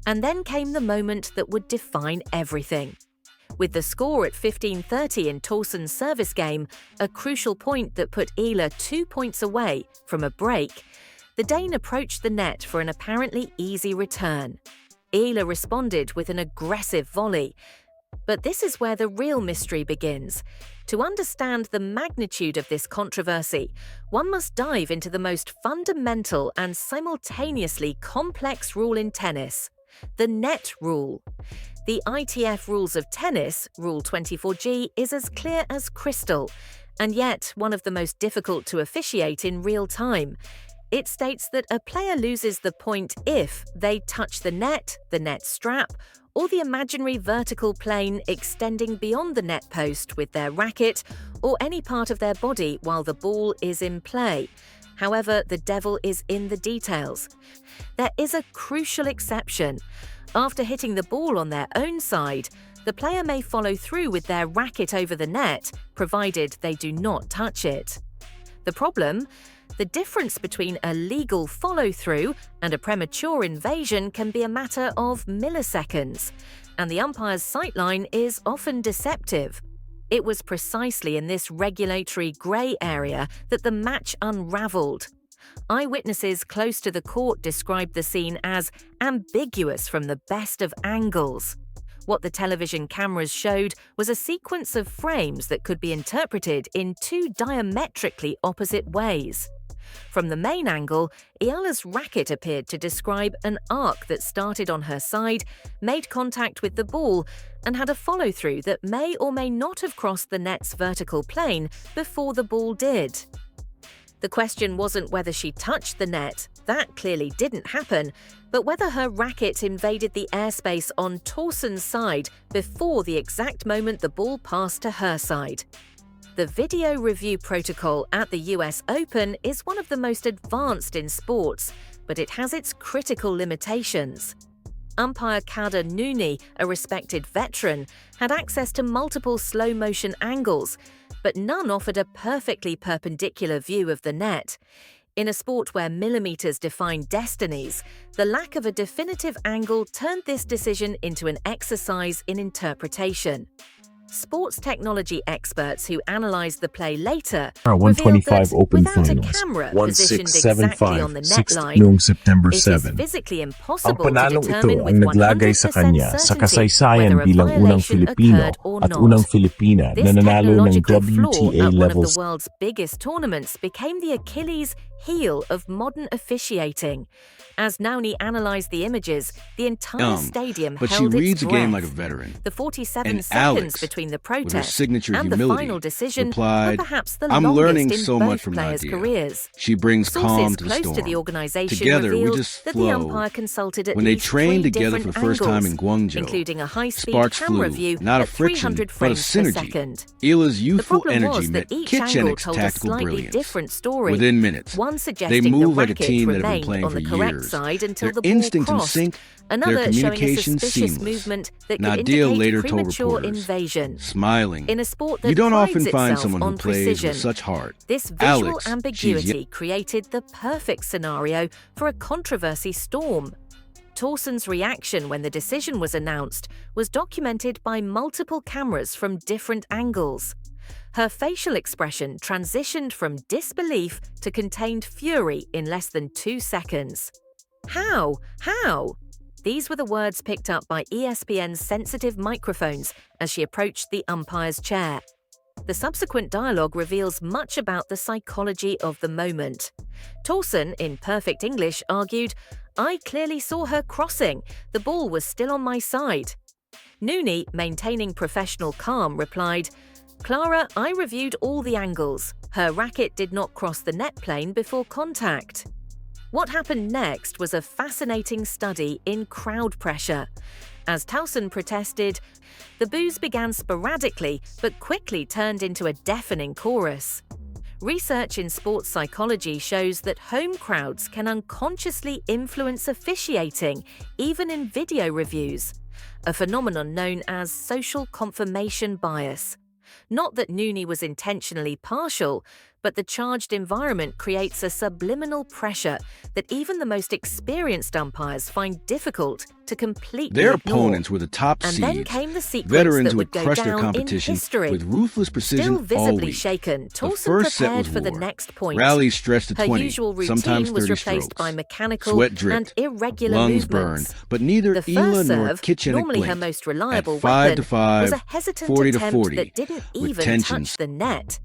And then came the moment that would define everything. With the score at 15-30 in Towson's service game, a crucial point that put Eala 2 points away from a break, the Dane approached the net for an apparently easy return. Eala responded with an aggressive volley. But this is where the real mystery begins. To understand the magnitude of this controversy, one must dive into the most fundamental and simultaneously complex rule in tennis: the net rule. The ITF rules of tennis, Rule 24G, is as clear as crystal, and yet one of the most difficult to officiate in real time. It states that a player loses the point if they touch the net strap, or the imaginary vertical plane extending beyond the net post with their racket or any part of their body while the ball is in play. However, the devil is in the details. There is a crucial exception. After hitting the ball on their own side, the player may follow through with their racket over the net, provided they do not touch it. The problem? The difference between a legal follow-through and a premature invasion can be a matter of milliseconds, and the umpire's sightline is often deceptive. It was precisely in this regulatory grey area that the match unravelled. Eyewitnesses close to the court described the scene as ambiguous from the best of angles. What the television cameras showed was a sequence of frames that could be interpreted in two diametrically opposite ways. From the main angle, Eala's racket appeared to describe an arc that started on her side, made contact with the ball, and had a follow-through that may or may not have crossed the net's vertical plane before the ball did. The question wasn't whether she touched the net, that clearly didn't happen, but whether her racket invaded the airspace on Towson's side before the exact moment the ball passed to her side. The video review protocol at the US Open is one of the most advanced in sports, but it has its critical limitations. Umpire Kader Nooni, a respected veteran, had access to multiple slow-motion angles, but none offered a perfectly perpendicular view of the net. In a sport where millimeters define destinies, the lack of a definitive angle turned this decision into an exercise in interpretation. Sports technology experts who analysed the play later revealed that Open without a Finals, camera positioned 1675, exactly on the net 6th line, noong September it is 7. physically Ang impossible to panalong determine ito with ang naglagay sa 100% kanya sa certainty kasaysayan whether a bilang unang violation Filipino occurred or at not. unang Filipina na This nanalo ng technological flaw WTA at one of levels. the world's biggest tournaments became the Achilles heel of modern officiating. As Nooni analysed the images, the entire stadium but she held reads its a breath. game like a veteran. The 47 And seconds Alex, between the with her protest signature and the humility, final decision replied, were perhaps the "I'm longest learning in so both much from players' Nadia. careers. She brings calm Sources to the close storm. to the organization Together, we revealed just that flow. the umpire consulted at When they least trained three together different for the first time in angles, Guangzhou, including a high-speed sparks camera flew, view not a at friction, 300 but a frames per synergy. second. Eala's The youthful problem energy was met that each angle Kitchenek's told a tactical slightly brilliance. different story. Within minutes, One they suggesting the move like a racket team that had been remained playing on for the correct years. side until Their the ball instinct and crossed. sync, Another their showing a communication suspicious seamless. movement that could Nadia indicate later told premature reporters, invasion. smiling, In a sport that "You don't prides often find itself someone who on plays precision, with such heart. this visual Alex, ambiguity created the perfect scenario for a controversy storm. Towson's reaction when the decision was announced was documented by multiple cameras from different angles. Her facial expression transitioned from disbelief to contained fury in less than 2 seconds. How? How? These were the words picked up by ESPN's sensitive microphones as she approached the umpire's chair. The subsequent dialogue reveals much about the psychology of the moment. Towson, in perfect English, argued, "I clearly saw her crossing. The ball was still on my side." Nooni, maintaining professional calm, replied, "Clara, I reviewed all the angles. Her racket did not cross the net plane before contact." What happened next was a fascinating study in crowd pressure. As Towson protested, the boos began sporadically but quickly turned into a deafening chorus. Research in sports psychology shows that home crowds can unconsciously influence officiating, even in video reviews, a phenomenon known as social confirmation bias. Not that Nooni was intentionally partial, But the charged environment creates a subliminal pressure that even the most experienced umpires find difficult to completely Their ignore. opponents were the top And seeds, then came the sequence veterans that who would had go crushed their down in competition history. with ruthless precision Still all visibly week. shaken, The Towson first set prepared was for the war. next point. Rallies stretched to Her 20, usual sometimes routine was 30 replaced strokes. by mechanical Sweat and dripped, irregular lungs movements. burned, but neither The Eala first nor serve, Kitchenik normally her blinked. most reliable At 5 to weapon, 5, was a hesitant 40 to attempt 40, that didn't with even tensions. touch the net.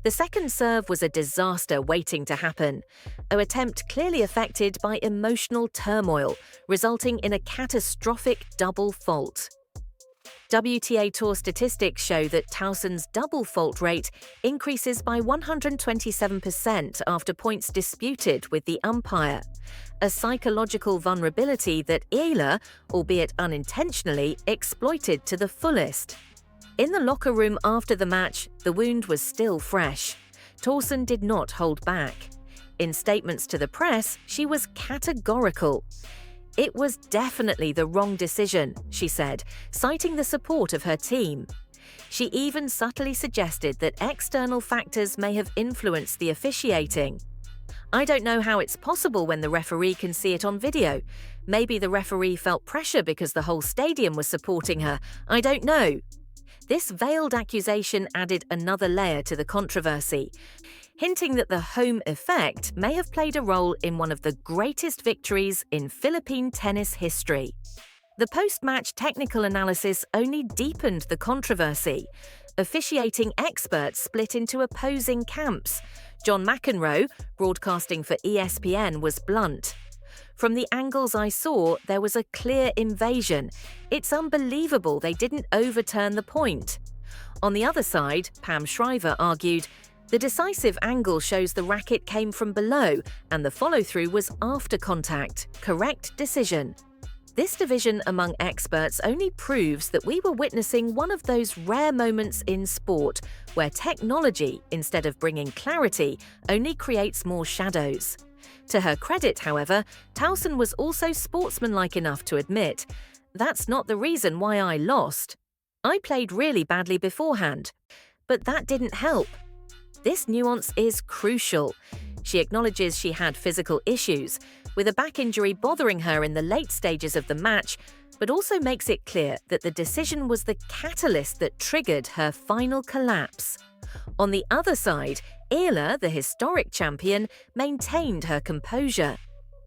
The second serve was a disaster waiting to happen, an attempt clearly affected by emotional turmoil, resulting in a catastrophic double fault. WTA Tour statistics show that Towson's double fault rate increases by 127% after points disputed with the umpire, a psychological vulnerability that Eala, albeit unintentionally, exploited to the fullest. In the locker room after the match, the wound was still fresh. Towson did not hold back. In statements to the press, she was categorical. "It was definitely the wrong decision," she said, citing the support of her team. She even subtly suggested that external factors may have influenced the officiating. "I don't know how it's possible when the referee can see it on video. Maybe the referee felt pressure because the whole stadium was supporting her. I don't know." This veiled accusation added another layer to the controversy, hinting that the home effect may have played a role in one of the greatest victories in Philippine tennis history. The post-match technical analysis only deepened the controversy. Officiating experts split into opposing camps. John McEnroe, broadcasting for ESPN, was blunt. "From the angles I saw, there was a clear invasion. It's unbelievable they didn't overturn the point." On the other side, Pam Shriver argued, "The decisive angle shows the racket came from below and the follow-through was after contact. Correct decision." This division among experts only proves that we were witnessing one of those rare moments in sport where technology, instead of bringing clarity, only creates more shadows. To her credit, however, Towson was also sportsmanlike enough to admit, "That's not the reason why I lost. I played really badly beforehand, but that didn't help." This nuance is crucial. She acknowledges she had physical issues, with a back injury bothering her in the late stages of the match, but also makes it clear that the decision was the catalyst that triggered her final collapse. On the other side, Eala, the historic champion, maintained her composure.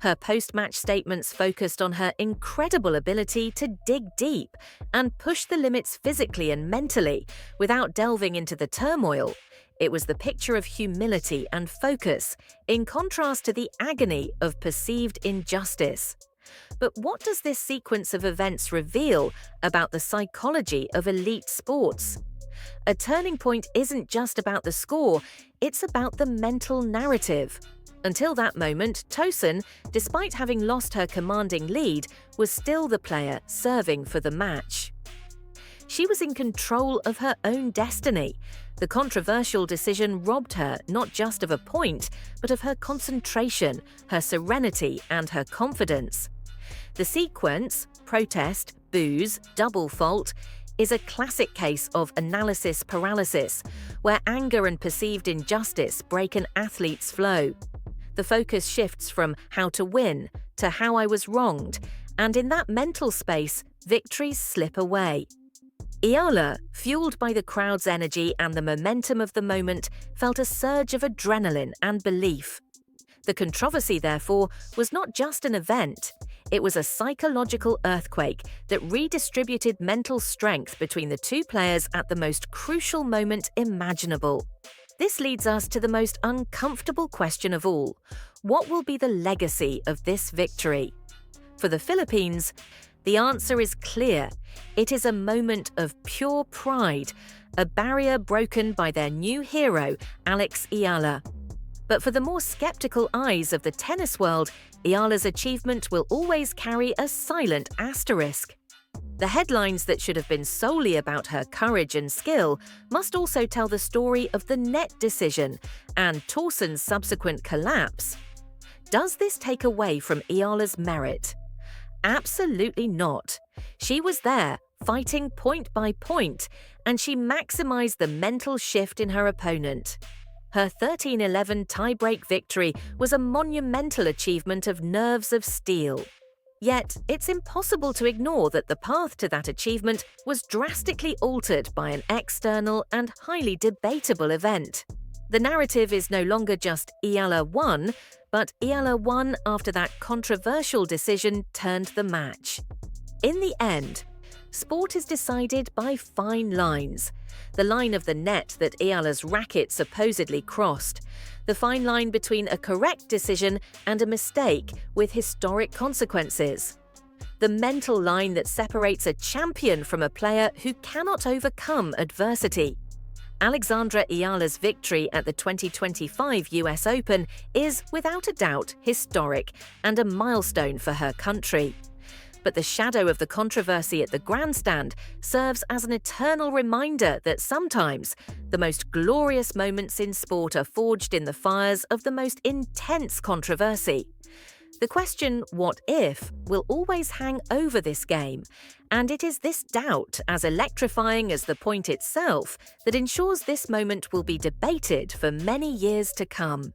Her post-match statements focused on her incredible ability to dig deep and push the limits physically and mentally without delving into the turmoil. It was the picture of humility and focus, in contrast to the agony of perceived injustice. But what does this sequence of events reveal about the psychology of elite sports? A turning point isn't just about the score, it's about the mental narrative. Until that moment, Towson, despite having lost her commanding lead, was still the player serving for the match. She was in control of her own destiny. The controversial decision robbed her not just of a point, but of her concentration, her serenity, and her confidence. The sequence, protest, booze, double fault, is a classic case of analysis paralysis, where anger and perceived injustice break an athlete's flow. The focus shifts from how to win to how I was wronged, and in that mental space, victories slip away. Eala, fueled by the crowd's energy and the momentum of the moment, felt a surge of adrenaline and belief. The controversy, therefore, was not just an event. It was a psychological earthquake that redistributed mental strength between the two players at the most crucial moment imaginable. This leads us to the most uncomfortable question of all. What will be the legacy of this victory? For the Philippines, the answer is clear. It is a moment of pure pride, a barrier broken by their new hero, Alex Eala. But for the more skeptical eyes of the tennis world, Eala's achievement will always carry a silent asterisk. The headlines that should have been solely about her courage and skill must also tell the story of the net decision and Towson's subsequent collapse. Does this take away from Eala's merit? Absolutely not. She was there, fighting point by point, and she maximized the mental shift in her opponent. Her 13-11 tie-break victory was a monumental achievement of nerves of steel. Yet, it's impossible to ignore that the path to that achievement was drastically altered by an external and highly debatable event. The narrative is no longer just Eala won, but Eala won after that controversial decision turned the match. In the end, sport is decided by fine lines. The line of the net that Eala's racket supposedly crossed. The fine line between a correct decision and a mistake with historic consequences. The mental line that separates a champion from a player who cannot overcome adversity. Alexandra Eala's victory at the 2025 US Open is, without a doubt, historic and a milestone for her country. But the shadow of the controversy at the grandstand serves as an eternal reminder that sometimes the most glorious moments in sport are forged in the fires of the most intense controversy. The question, what if, will always hang over this game, and it is this doubt, as electrifying as the point itself, that ensures this moment will be debated for many years to come.